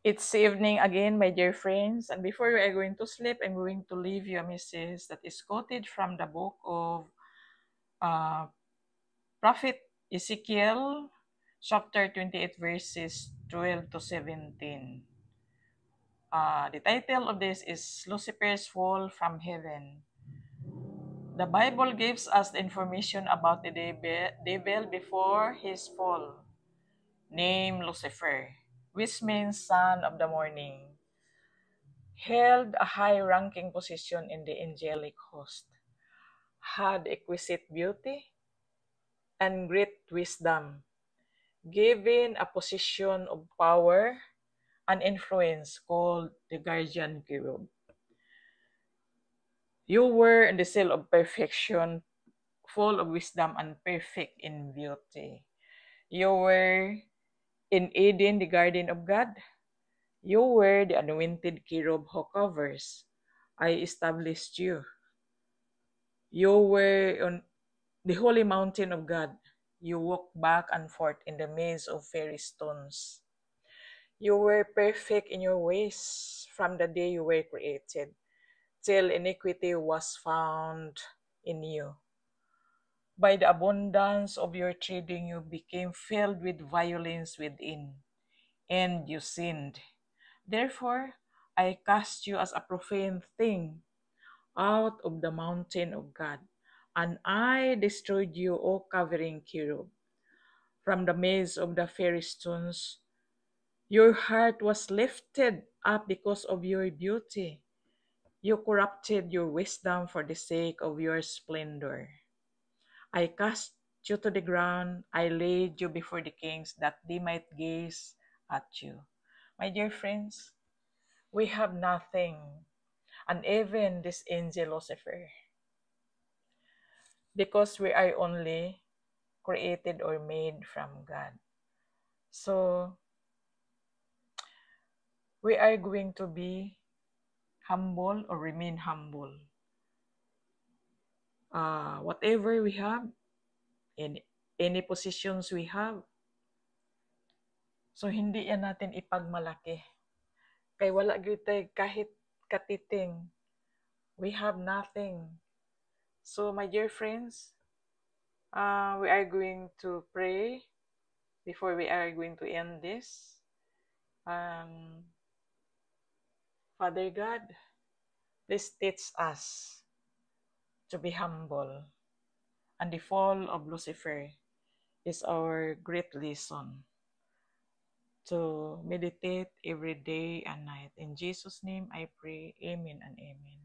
It's evening again, my dear friends, and before we are going to sleep, I'm going to leave you a message that is quoted from the book of uh, Prophet Ezekiel, chapter 28, verses 12 to 17. The title of this is Lucifer's Fall from Heaven. The Bible gives us the information about the devil before his fall, named Lucifer, which means son of the morning, held a high-ranking position in the angelic host, had exquisite beauty and great wisdom, given a position of power and influence called the guardian cherub. You were in the seal of perfection, full of wisdom and perfect in beauty. You were in Eden, the garden of God. You were the anointed cherub who covers. I established you. You were on the holy mountain of God. You walked back and forth in the maze of fairy stones. You were perfect in your ways from the day you were created, till iniquity was found in you. By the abundance of your trading, you became filled with violence within, and you sinned. Therefore, I cast you as a profane thing out of the mountain of God, and I destroyed you, O covering cherub. From the maze of the fairy stones, your heart was lifted up because of your beauty. You corrupted your wisdom for the sake of your splendor. I cast you to the ground. I laid you before the kings that they might gaze at you. My dear friends, we have nothing, and even this angel Lucifer, because we are only created or made from God. So, we are going to be humble or remain humble. Whatever we have, in any positions we have, so hindi yan natin ipagmalaki. Kay wala gyud tay kahit katiting. We have nothing. So, my dear friends, we are going to pray before we are going to end this. Father God, please teach us to be humble. And the fall of Lucifer is our great lesson to meditate every day and night. In Jesus' name I pray, amen and amen.